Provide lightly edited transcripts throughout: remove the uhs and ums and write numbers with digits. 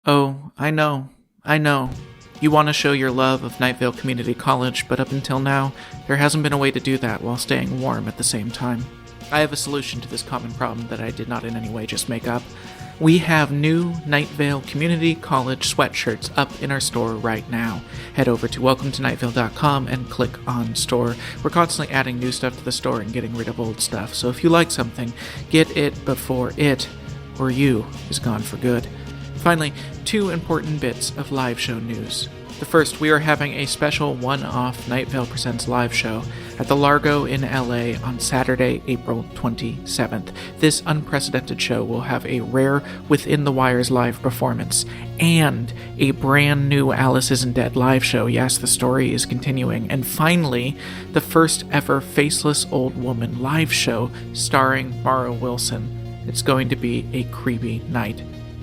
Oh, I know. You want to show your love of Night Vale Community College, but up until now, there hasn't been a way to do that while staying warm at the same time. I have a solution to this common problem that I did not in any way just make up. We have new Night Vale Community College sweatshirts up in our store right now. Head over to welcometonightvale.com and click on store. We're constantly adding new stuff to the store and getting rid of old stuff, so if you like something, get it before it, or you, is gone for good. Finally, two important bits of live show news. The first, we are having a special one-off Night Vale Presents live show at the Largo in LA on Saturday, April 27th. This unprecedented show will have a rare Within the Wires live performance and a brand new Alice Isn't Dead live show. Yes, the story is continuing. And finally, the first ever Faceless Old Woman live show starring Mara Wilson. It's going to be a creepy night.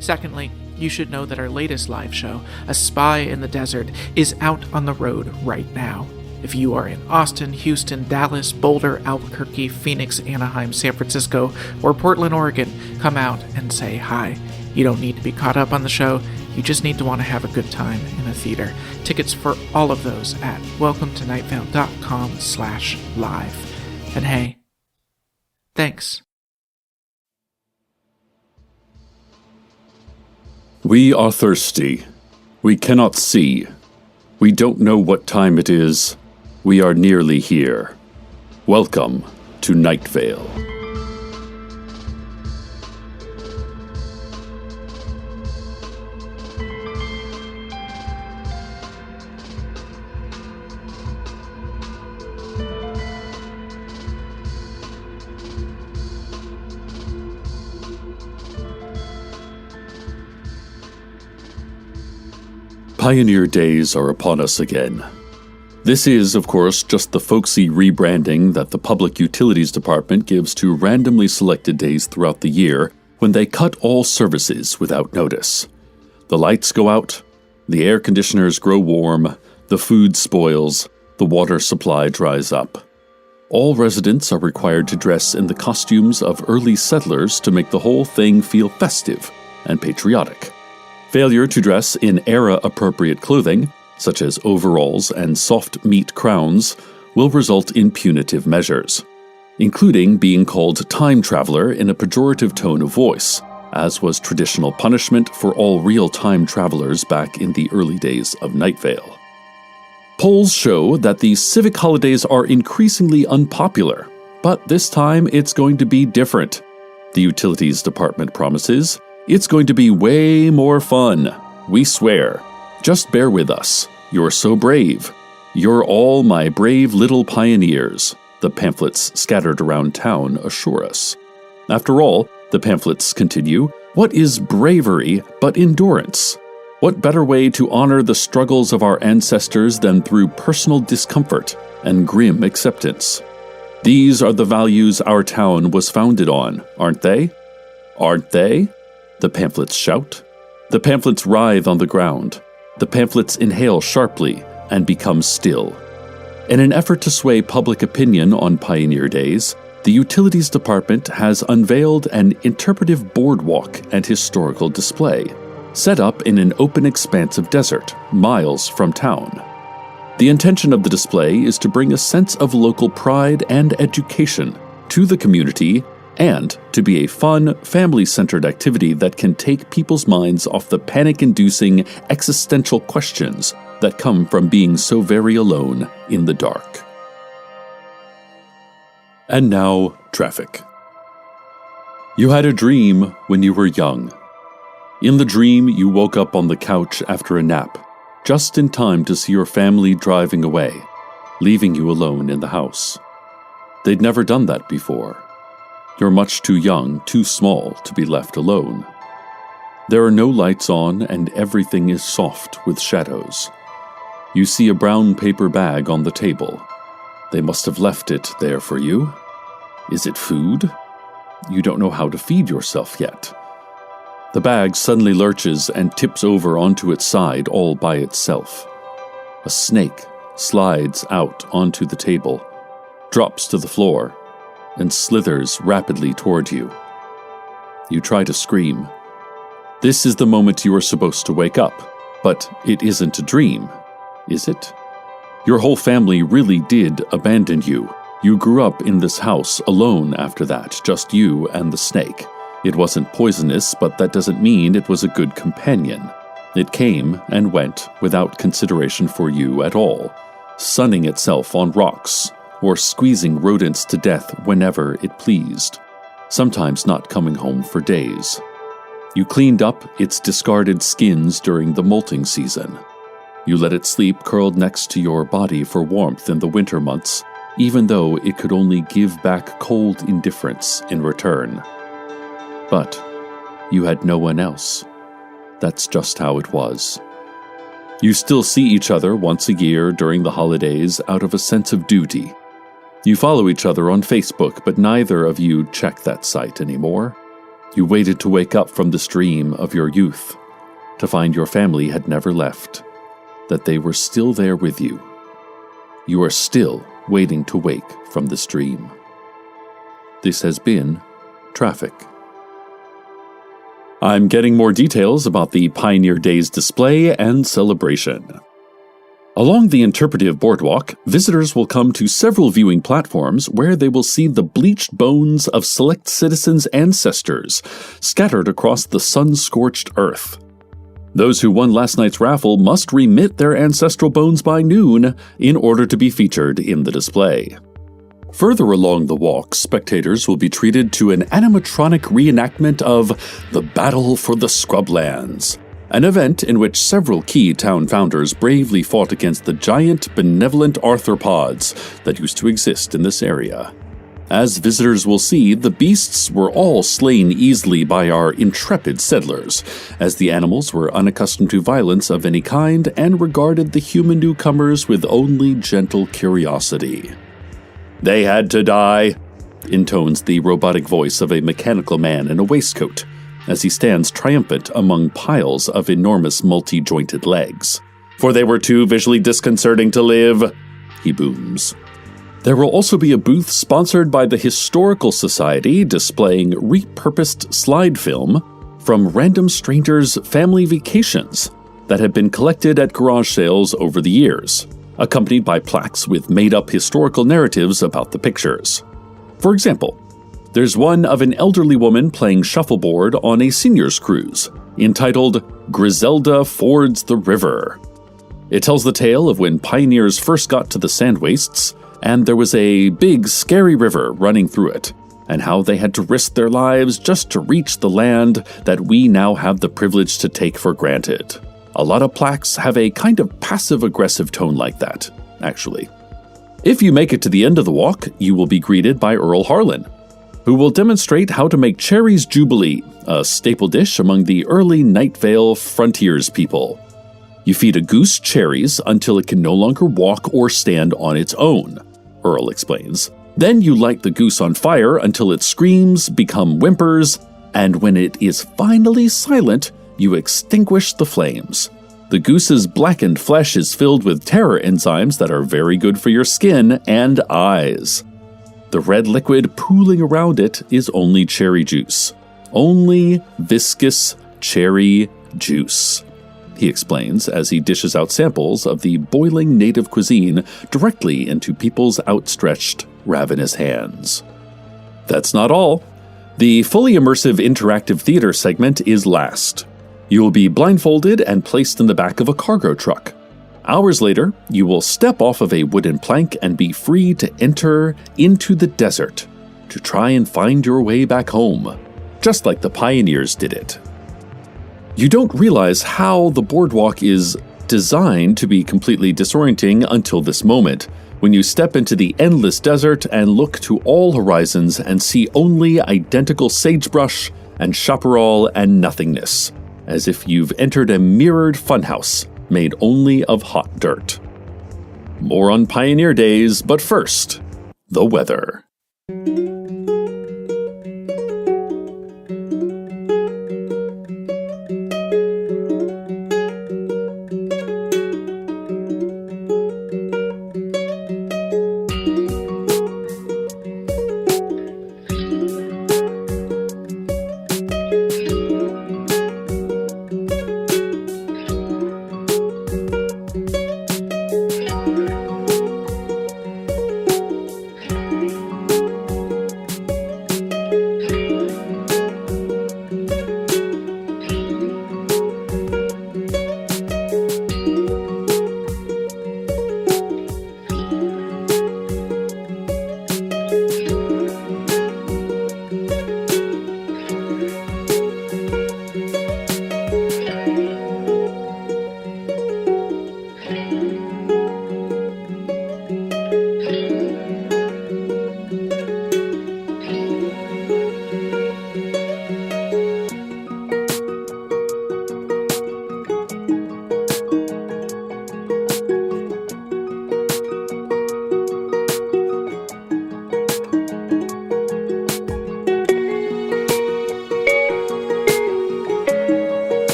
Secondly, you should know that our latest live show, A Spy in the Desert, is out on the road right now. If you are in Austin, Houston, Dallas, Boulder, Albuquerque, Phoenix, Anaheim, San Francisco, or Portland, Oregon, come out and say hi. You don't need to be caught up on the show, you just need to want to have a good time in a theater. Tickets for all of those at welcometonightvale.com/live. And hey, thanks. We are thirsty. We cannot see. We don't know what time it is. We are nearly here. Welcome to Night Vale. Pioneer days are upon us again. This is, of course, just the folksy rebranding that the Public Utilities Department gives to randomly selected days throughout the year when they cut all services without notice. The lights go out, the air conditioners grow warm, the food spoils, the water supply dries up. All residents are required to dress in the costumes of early settlers to make the whole thing feel festive and patriotic. Failure to dress in era-appropriate clothing, such as overalls and soft meat crowns, will result in punitive measures, including being called time traveler in a pejorative tone of voice, as was traditional punishment for all real time travelers back in the early days of Night Vale. Polls show that the civic holidays are increasingly unpopular, but this time it's going to be different. The Utilities Department promises it's going to be way more fun. We swear. Just bear with us. You're so brave. You're all my brave little pioneers, the pamphlets scattered around town assure us. After all, the pamphlets continue, what is bravery but endurance? What better way to honor the struggles of our ancestors than through personal discomfort and grim acceptance? These are the values our town was founded on, aren't they? Aren't they? The pamphlets shout. The pamphlets writhe on the ground. The pamphlets inhale sharply and become still. In an effort to sway public opinion on Pioneer Days, the Utilities Department has unveiled an interpretive boardwalk and historical display, set up in an open expanse of desert, miles from town. The intention of the display is to bring a sense of local pride and education to the community and to be a fun, family-centered activity that can take people's minds off the panic-inducing existential questions that come from being so very alone in the dark. And now, traffic. You had a dream when you were young. In the dream, you woke up on the couch after a nap, just in time to see your family driving away, leaving you alone in the house. They'd never done that before. You're much too young, too small to be left alone. There are no lights on and everything is soft with shadows. You see a brown paper bag on the table. They must have left it there for you. Is it food? You don't know how to feed yourself yet. The bag suddenly lurches and tips over onto its side all by itself. A snake slides out onto the table, drops to the floor, and slithers rapidly toward you. You try to scream. This is the moment you are supposed to wake up, but it isn't a dream, is it? Your whole family really did abandon you. You grew up in this house alone after that, just you and the snake. It wasn't poisonous, but that doesn't mean it was a good companion. It came and went without consideration for you at all, sunning itself on rocks, or squeezing rodents to death whenever it pleased, sometimes not coming home for days. You cleaned up its discarded skins during the molting season. You let it sleep curled next to your body for warmth in the winter months, even though it could only give back cold indifference in return. But you had no one else. That's just how it was. You still see each other once a year during the holidays out of a sense of duty. You follow each other on Facebook, but neither of you check that site anymore. You waited to wake up from this dream of your youth, to find your family had never left, that they were still there with you. You are still waiting to wake from this dream. This has been Traffic. I'm getting more details about the Pioneer Days display and celebration. Along the Interpretive boardwalk, visitors will come to several viewing platforms where they will see the bleached bones of select citizens' ancestors scattered across the sun-scorched earth. Those who won last night's raffle must remit their ancestral bones by noon in order to be featured in the display. Further along the walk, spectators will be treated to an animatronic reenactment of the Battle for the Scrublands, an event in which several key town founders bravely fought against the giant, benevolent arthropods that used to exist in this area. As visitors will see, the beasts were all slain easily by our intrepid settlers, as the animals were unaccustomed to violence of any kind and regarded the human newcomers with only gentle curiosity. "They had to die," intones the robotic voice of a mechanical man in a waistcoat, as he stands triumphant among piles of enormous multi-jointed legs. "For they were too visually disconcerting to live," he booms. There will also be a booth sponsored by the Historical Society displaying repurposed slide film from random strangers' family vacations that have been collected at garage sales over the years, accompanied by plaques with made-up historical narratives about the pictures. For example, there's one of an elderly woman playing shuffleboard on a seniors' cruise, entitled Griselda Fords the River. It tells the tale of when pioneers first got to the sand wastes, and there was a big, scary river running through it, and how they had to risk their lives just to reach the land that we now have the privilege to take for granted. A lot of plaques have a kind of passive-aggressive tone like that, actually. If you make it to the end of the walk, you will be greeted by Earl Harlan, who will demonstrate how to make Cherry's Jubilee, a staple dish among the early Night Vale frontiers people. You feed a goose cherries until it can no longer walk or stand on its own, Earl explains. Then you light the goose on fire until it screams, become whimpers, and when it is finally silent, you extinguish the flames. The goose's blackened flesh is filled with terror enzymes that are very good for your skin and eyes. The red liquid pooling around it is only cherry juice. Only viscous cherry juice, he explains as he dishes out samples of the boiling native cuisine directly into people's outstretched, ravenous hands. That's not all. The fully immersive interactive theater segment is last. You will be blindfolded and placed in the back of a cargo truck. Hours later, you will step off of a wooden plank and be free to enter into the desert to try and find your way back home, just like the pioneers did it. You don't realize how the boardwalk is designed to be completely disorienting until this moment, when you step into the endless desert and look to all horizons and see only identical sagebrush and chaparral and nothingness, as if you've entered a mirrored funhouse made only of hot dirt. More on Pioneer Days, but first, the weather.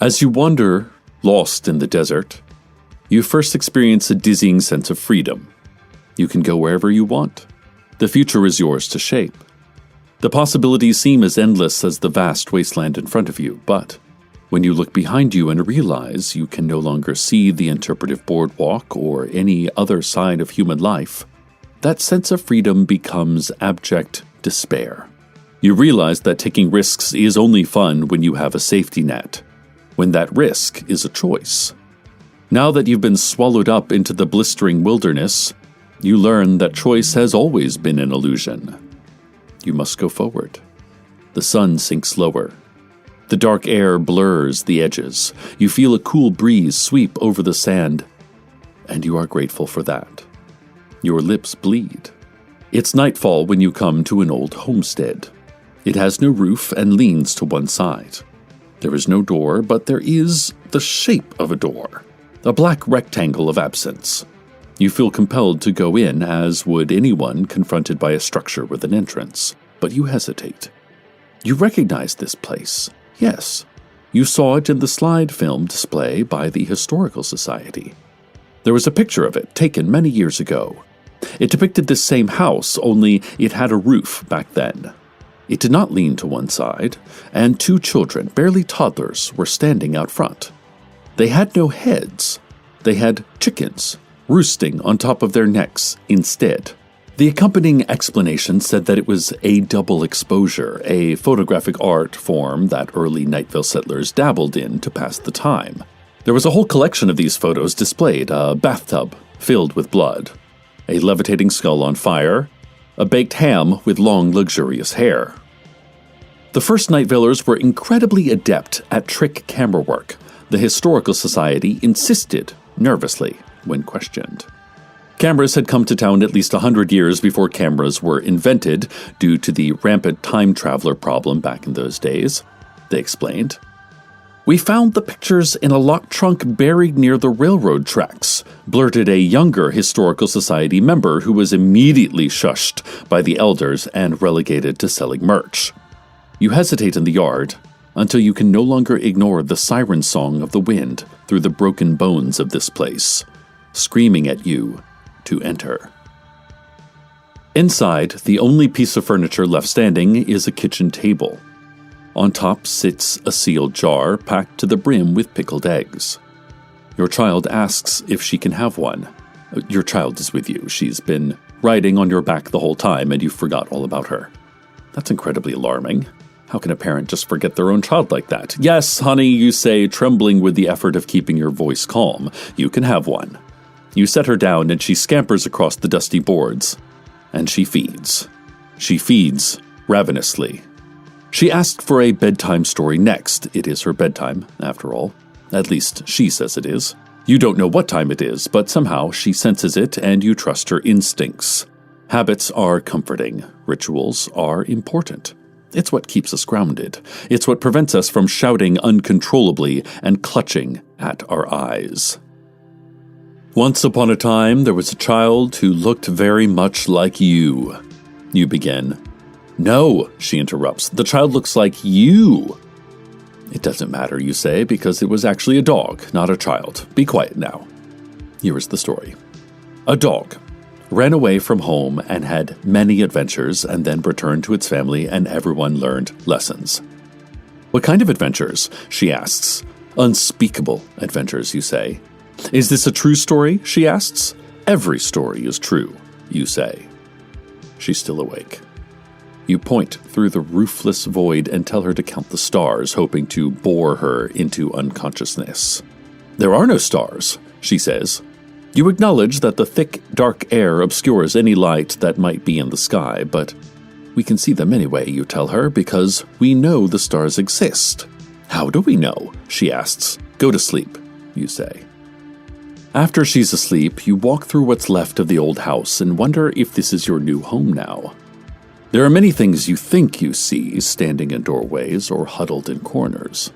As you wander, lost in the desert, you first experience a dizzying sense of freedom. You can go wherever you want. The future is yours to shape. The possibilities seem as endless as the vast wasteland in front of you, but when you look behind you and realize you can no longer see the interpretive boardwalk or any other side of human life, that sense of freedom becomes abject despair. You realize that taking risks is only fun when you have a safety net, when that risk is a choice. Now that you've been swallowed up into the blistering wilderness, you learn that choice has always been an illusion. You must go forward. The sun sinks lower. The dark air blurs the edges. You feel a cool breeze sweep over the sand, and you are grateful for that. Your lips bleed. It's nightfall when you come to an old homestead. It has no roof and leans to one side. There is no door, but there is the shape of a door, a black rectangle of absence. You feel compelled to go in, as would anyone confronted by a structure with an entrance, but you hesitate. You recognize this place. Yes, you saw it in the slide film display by the Historical Society. There was a picture of it taken many years ago. It depicted this same house, only it had a roof back then. It did not lean to one side, and 2 children, barely toddlers, were standing out front. They had no heads. They had chickens roosting on top of their necks instead. The accompanying explanation said that it was a double exposure, a photographic art form that early Nightvale settlers dabbled in to pass the time. There was a whole collection of these photos displayed, a bathtub filled with blood, a levitating skull on fire, a baked ham with long, luxurious hair. The first Night Valers were incredibly adept at trick camera work. The Historical Society insisted, nervously, when questioned. Cameras had come to town at least 100 years before cameras were invented due to the rampant time traveler problem back in those days, they explained. "We found the pictures in a locked trunk buried near the railroad tracks," blurted a younger Historical Society member who was immediately shushed by the elders and relegated to selling merch. You hesitate in the yard until you can no longer ignore the siren song of the wind through the broken bones of this place, screaming at you to enter. Inside, the only piece of furniture left standing is a kitchen table. On top sits a sealed jar packed to the brim with pickled eggs. Your child asks if she can have one. Your child is with you. She's been riding on your back the whole time, and you forgot all about her. That's incredibly alarming. How can a parent just forget their own child like that? "Yes, honey," you say, trembling with the effort of keeping your voice calm. "You can have one." You set her down, and she scampers across the dusty boards. And she feeds. She feeds ravenously. She asked for a bedtime story next. It is her bedtime, after all. At least she says it is. You don't know what time it is, but somehow she senses it, and you trust her instincts. Habits are comforting. Rituals are important. It's what keeps us grounded. It's what prevents us from shouting uncontrollably and clutching at our eyes. "Once upon a time, there was a child who looked very much like you," you begin. "No," she interrupts, "the child looks like you." "It doesn't matter," you say, "because it was actually a dog, not a child. Be quiet now." Here is the story. A dog ran away from home and had many adventures and then returned to its family, and everyone learned lessons. "What kind of adventures?" she asks. "Unspeakable adventures," you say. "Is this a true story?" she asks. "Every story is true," you say. She's still awake. You point through the roofless void and tell her to count the stars, hoping to bore her into unconsciousness. "There are no stars," she says. You acknowledge that the thick, dark air obscures any light that might be in the sky, but we can see them anyway, you tell her, because we know the stars exist. "How do we know?" she asks. "Go to sleep," you say. After she's asleep, you walk through what's left of the old house and wonder if this is your new home now. There are many things you think you see standing in doorways or huddled in corners.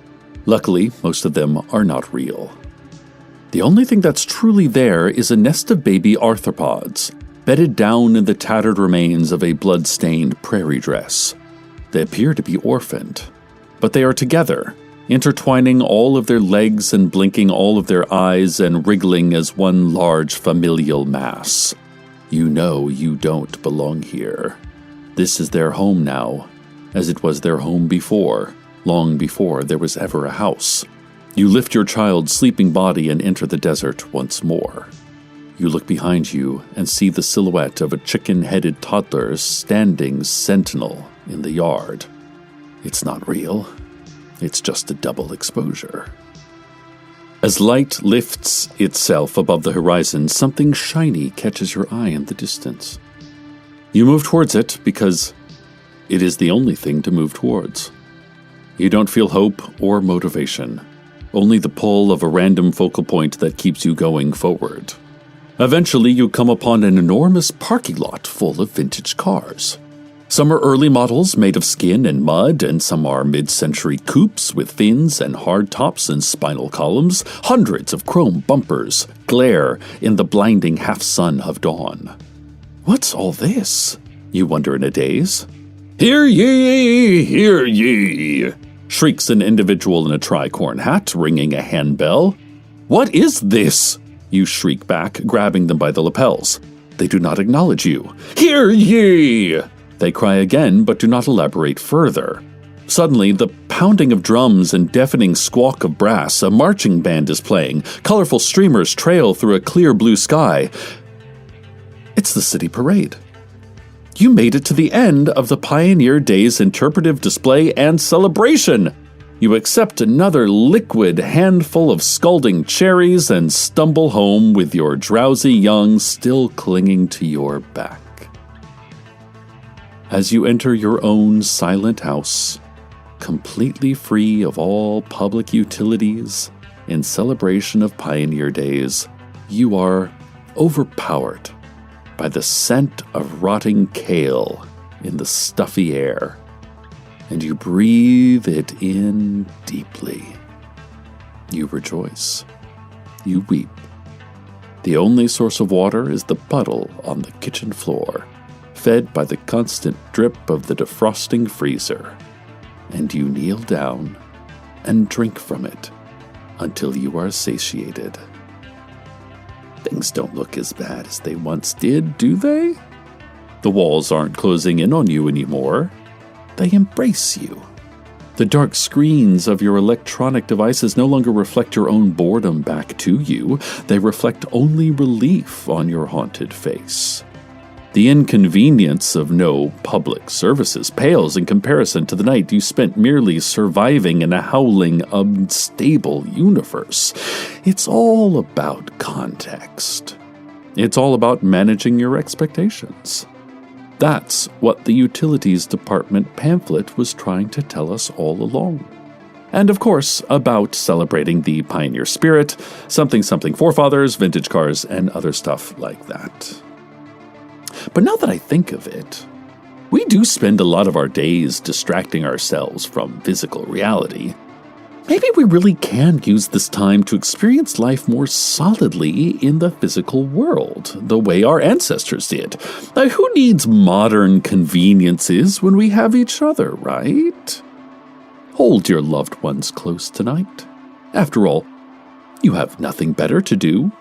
Luckily, most of them are not real. The only thing that's truly there is a nest of baby arthropods, bedded down in the tattered remains of a blood-stained prairie dress. They appear to be orphaned, but they are together intertwining all of their legs and blinking all of their eyes and wriggling as one large familial mass. You know you don't belong here. This is their home now, as it was their home before, long before there was ever a house. You lift your child's sleeping body and enter the desert once more. You look behind you and see the silhouette of a chicken-headed toddler standing sentinel in the yard. It's not real. It's just a double exposure. As light lifts itself above the horizon, something shiny catches your eye in the distance. You move towards it because it is the only thing to move towards. You don't feel hope or motivation, only the pull of a random focal point that keeps you going forward. Eventually, you come upon an enormous parking lot full of vintage cars. Some are early models made of skin and mud, and some are mid-century coupes with fins and hardtops and spinal columns. Hundreds of chrome bumpers glare in the blinding half-sun of dawn. What's all this? You wonder in a daze. Hear ye, hear ye, shrieks an individual in a tricorn hat, ringing a handbell. What is this? You shriek back, grabbing them by the lapels. They do not acknowledge you. Hear ye! They cry again, but do not elaborate further. Suddenly, the pounding of drums and deafening squawk of brass, a marching band is playing. Colorful streamers trail through a clear blue sky. It's the city parade. You made it to the end of the Pioneer Days interpretive display and celebration. You accept another liquid handful of scalding cherries and stumble home with your drowsy young still clinging to your back. As you enter your own silent house, completely free of all public utilities, in celebration of Pioneer Days, you are overpowered by the scent of rotting kale in the stuffy air, and you breathe it in deeply. You rejoice. You weep. The only source of water is the puddle on the kitchen floor, fed by the constant drip of the defrosting freezer, and you kneel down and drink from it until you are satiated. Things don't look as bad as they once did, do they? The walls aren't closing in on you anymore. They embrace you. The dark screens of your electronic devices no longer reflect your own boredom back to you. They reflect only relief on your haunted face. The inconvenience of no public services pales in comparison to the night you spent merely surviving in a howling, unstable universe. It's all about context. It's all about managing your expectations. That's what the Utilities Department pamphlet was trying to tell us all along. And of course, about celebrating the pioneer spirit, something forefathers, vintage cars, and other stuff like that. But now that I think of it, we do spend a lot of our days distracting ourselves from physical reality. Maybe we really can use this time to experience life more solidly in the physical world, the way our ancestors did. Who needs modern conveniences when we have each other, right? Hold your loved ones close tonight. After all, you have nothing better to do.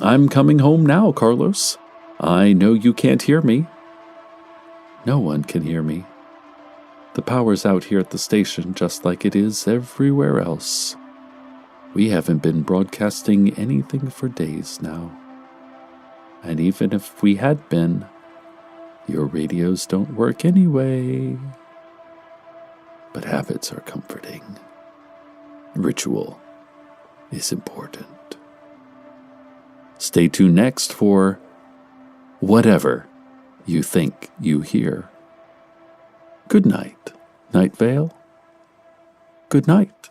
I'm coming home now, Carlos. I know you can't hear me. No one can hear me. The power's out here at the station just like it is everywhere else. We haven't been broadcasting anything for days now. And even if we had been, your radios don't work anyway. But habits are comforting. Ritual is important. Stay tuned next for whatever you think you hear. Good night, Night Vale. Good night.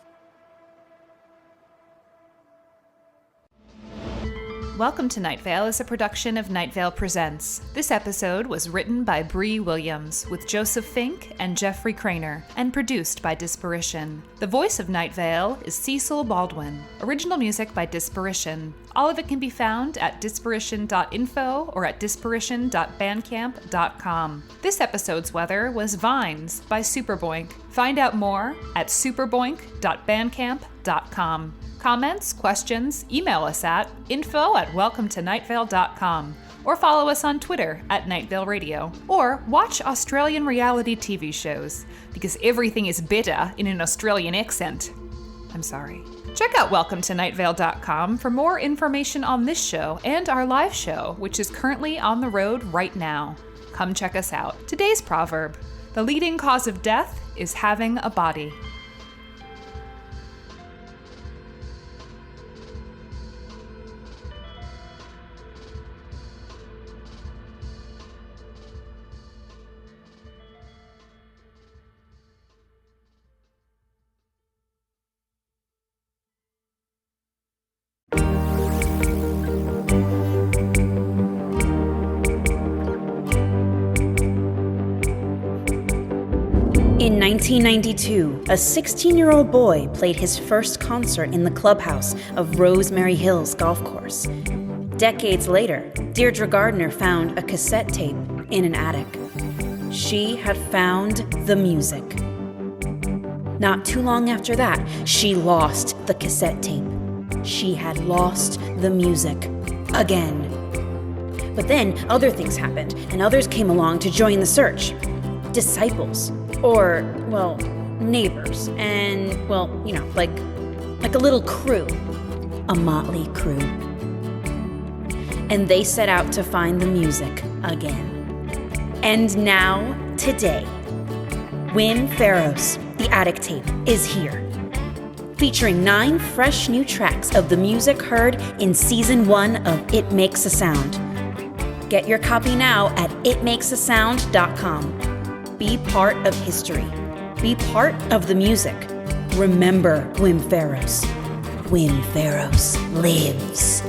Welcome to Night Vale is a production of Night Vale Presents. This episode was written by Brie Williams with Joseph Fink and Jeffrey Cranor and produced by Disparition. The voice of Night Vale is Cecil Baldwin. Original music by Disparition. All of it can be found at disparition.info or at disparition.bandcamp.com. This episode's weather was Vines by Superboink. Find out more at superboink.bandcamp.com. Comments, questions, email us at info@welcometonightvale.com or follow us on Twitter at Night Vale Radio. Or watch Australian reality TV shows, because everything is better in an Australian accent. I'm sorry. Check out welcometonightvale.com for more information on this show and our live show, which is currently on the road right now. Come check us out. Today's proverb: the leading cause of death is having a body. In 1992, a 16-year-old boy played his first concert in the clubhouse of Rosemary Hills Golf Course. Decades later, Deirdre Gardner found a cassette tape in an attic. She had found the music. Not too long after that, she lost the cassette tape. She had lost the music again. But then other things happened, and others came along to join the search. Disciples. Or, well, neighbors, and, well, you know, like a little crew. A motley crew. And they set out to find the music again. And now, today, Wim Farrow's The Attic Tape is here. Featuring 9 fresh new tracks of the music heard in Season 1 of It Makes a Sound. Get your copy now at itmakesasound.com. Be part of history. Be part of the music. Remember Wim Farrow's. Wim Farrow's lives.